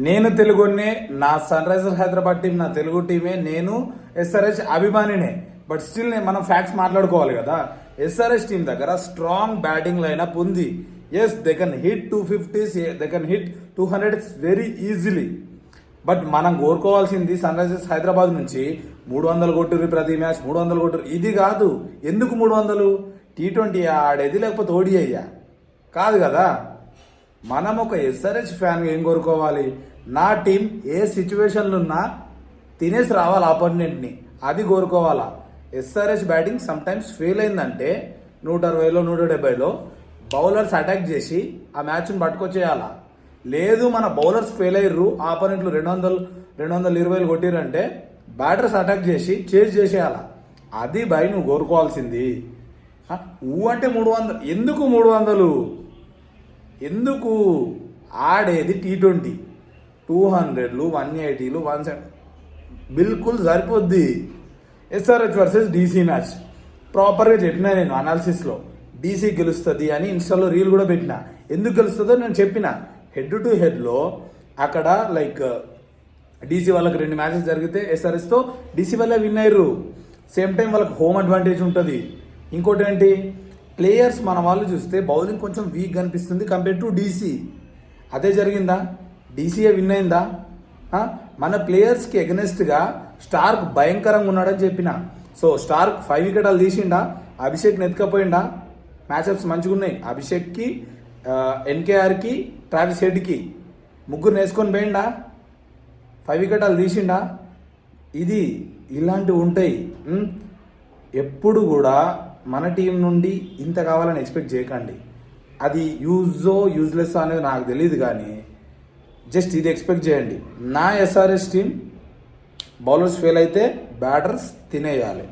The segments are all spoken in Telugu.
నేను తెలుగునే, నా సన్ రైజర్స్ హైదరాబాద్ టీం నా తెలుగు టీమే, నేను ఎస్ఆర్హెచ్ అభిమానినే. బట్ స్టిల్ మనం ఫ్యాక్ట్స్ మాట్లాడుకోవాలి కదా. ఎస్ఆర్హెచ్ టీం దగ్గర స్ట్రాంగ్ బ్యాటింగ్ లైనప్ ఉంది. Yes, they can hit 250s, they can hit 200s very easily. But మనం కోరుకోవాల్సింది సన్ రైజర్స్ హైదరాబాద్ నుంచి 300 కొట్టుర్రు ప్రతి మ్యాచ్, 300 కొట్టుర్రు, ఇది కాదు. ఎందుకు 300? T20 ఆడేది లేకపోతే ఓడిఐయా? కాదు కదా. మనం ఒక ఎస్ఆర్హెచ్ ఫ్యాన్ ఏం కోరుకోవాలి? నా టీం ఏ సిచ్యువేషన్లో ఉన్నా తినేసి రావాలి ఆపోనెంట్ని, అది కోరుకోవాలా. SRH batting some times fail అయిందంటే 160లో 170లో బౌలర్స్ అటాక్ చేసి ఆ మ్యాచ్ని పట్టుకొచ్చేయాలా. లేదు మన బౌలర్స్ ఫెయిల్ అయ్యారు, ఆపోనెంట్లు 200-220 కొట్టిరంటే బ్యాటర్స్ అటాక్ చేసి చేజ్ చేసేయాలా. అది బై నువ్వు కోరుకోవాల్సింది. అంటే 300 ఎందుకు? 300 ఎందుకు? ఆడేది T20, 200లు 180లు 170 బిల్కుల్ సరిపోద్ది. ఎస్ఆర్హెచ్ వర్సెస్ డీసీ మ్యాచ్ ప్రాపర్గా చెప్పినా నేను అనాలిసిస్లో. డీసీ గెలుస్తుంది అని ఇన్స్టాలో రీల్ కూడా పెట్టిన. ఎందుకు గెలుస్తుందో నేను చెప్పిన. హెడ్ టు హెడ్లో అక్కడ లైక్ డీసీ వాళ్ళకి 2 మ్యాచెస్ జరిగితే ఎస్ఆర్హెచ్తో డీసీ వాళ్ళే విన్ అయ్యారు. సేమ్ టైం వాళ్ళకి హోమ్ అడ్వాంటేజ్ ఉంటుంది. ఇంకోటి ఏంటి, ప్లేయర్స్ మన వాళ్ళు చూస్తే బౌలింగ్ కొంచెం వీక్గా అనిపిస్తుంది కంపేర్ టు డీసీ. అదే జరిగిందా? డీసీఏ విన్ అయిందా? మన ప్లేయర్స్కి ఎగనెస్ట్గా స్టార్క్ భయంకరంగా ఉన్నాడని చెప్పిన. సో స్టార్క్ 5 వికెటాలు తీసిండా, అభిషేక్ని ఎత్తుకపోయిండా. మ్యాచ్అప్స్ మంచిగా ఉన్నాయి. అభిషేక్కి, ఎన్కేఆర్కి, ట్రావిస్ హెడ్కి ముగ్గురు వేసుకొని పోయిండా, 5 వికెటాలు తీసిండా. ఇలాంటివి ఉంటాయి. ఎప్పుడు కూడా మన టీం నుండి ఇంత కావాలని ఎక్స్పెక్ట్ చేయకండి. అది యూజ్లెస్ అనేది నాకు తెలియదు, కానీ జస్ట్ ఇది ఎక్స్పెక్ట్ చేయండి. నా ఎస్ఆర్హెచ్ టీం బౌలర్స్ ఫెయిల్ అయితే బ్యాటర్స్ తినేయాలి,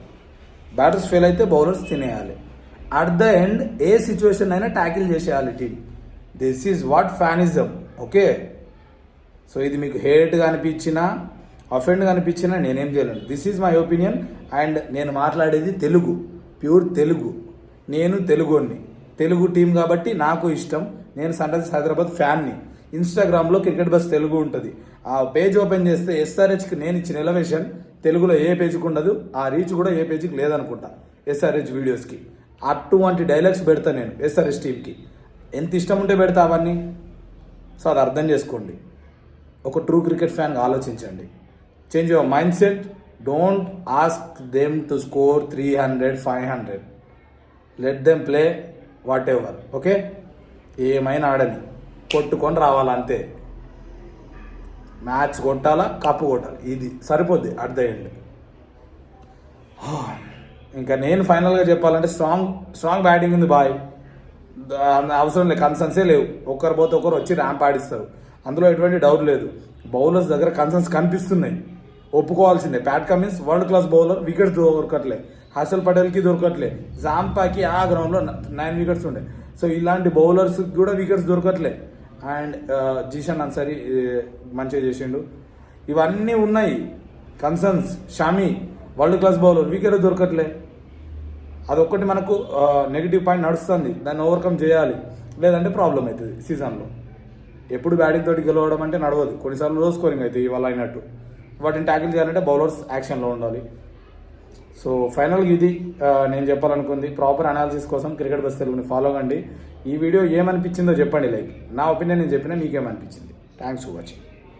బ్యాటర్స్ ఫెయిల్ అయితే బౌలర్స్ తినేయాలి. అట్ ద ఎండ్ ఏ సిచ్యువేషన్ అయినా ట్యాకిల్ చేసేయాలి team. This is what fanism. Okay, so ఇది మీకు హేట్గా అనిపించినా అఫెండ్గా అనిపించినా నేనేం చేయలేను. This is my opinion. And నేను మాట్లాడేది తెలుగు, ప్యూర్ తెలుగు. నేను తెలుగుని, తెలుగు టీం కాబట్టి నాకు ఇష్టం. నేను సన్ రైజర్స్ హైదరాబాద్ ఫ్యాన్ని. ఇన్స్టాగ్రామ్లో క్రికెట్ బస్ తెలుగు ఉంటుంది. ఆ పేజ్ ఓపెన్ చేస్తే ఎస్ఆర్హెచ్కి నేను ఇచ్చిన ఎలివేషన్ తెలుగులో ఏ పేజీకి ఉండదు. ఆ రీచ్ కూడా ఏ పేజీకి లేదనుకుంటా ఎస్ఆర్హెచ్ వీడియోస్కి. అటువంటి డైలాగ్స్ పెడతా నేను ఎస్ఆర్హెచ్ టీంకి. ఎంత ఇష్టం ఉంటే పెడతా అవన్నీ. సో అది అర్థం చేసుకోండి. ఒక ట్రూ క్రికెట్ ఫ్యాన్గా ఆలోచించండి. Change your mind set. Don't ask them to score 300, 500. Let them play what ever. Okay, ఏమైనా ఆడని, కొట్టుకొని రావాలంతే. మ్యాచ్ కొట్టాలా, కప్పు కొట్టాలి, ఇది సరిపోద్ది అట్ ద ఎండ్. ఇంకా నేను ఫైనల్గా చెప్పాలంటే స్ట్రాంగ్ బ్యాటింగ్ ఉంది బాయ్. అవసరం లేదు, కన్సర్న్సే లేవు. ఒకరు పోతే ఒకరు వచ్చి ర్యాంప్ ఆడిస్తారు, అందులో ఎటువంటి డౌట్ లేదు. బౌలర్స్ దగ్గర కన్సర్న్స్ కనిపిస్తున్నాయి, ఒప్పుకోవాల్సిందే. Pat Cummins world class bowler, wickets దొరకట్లే. హర్షల్ పటేల్కి దొరకట్లే. జాంపాకి ఆ గ్రౌండ్లో 9 వికెట్స్ ఉండే. సో ఇలాంటి బౌలర్స్ కూడా వికెట్స్ దొరకట్లే. అండ్ జీషన్ అన్సారీ మంచిగా చేసిండు. ఇవన్నీ ఉన్నాయి concerns. Shami world class bowler, wicket దొరకట్లే. అదొక్కటి మనకు నెగిటివ్ పాయింట్ నడుస్తుంది. దాన్ని ఓవర్కమ్ చేయాలి, లేదంటే ప్రాబ్లం అవుతుంది సీజన్లో. ఎప్పుడు బ్యాటింగ్ తోటి గెలవడం అంటే నడవదు. కొన్నిసార్లు లో స్కోరింగ్ అవుతుంది ఇవాళ అయినట్టు. వాటిని ట్యాకిల్ చేయాలంటే బౌలర్స్ యాక్షన్లో ఉండాలి. సో ఫైనల్గా ఇది నేను చెప్పాలనుకుంది. ప్రాపర్ అనాలిసిస్ కోసం క్రికెట్ బస్ తెలుగుని ఫాలో కండి. ఈ వీడియో ఏమనిపించిందో చెప్పండి. లైక్ నా ఒపీనియన్ నేను చెప్పినా మీకేమనిపించింది. Thanks for watching.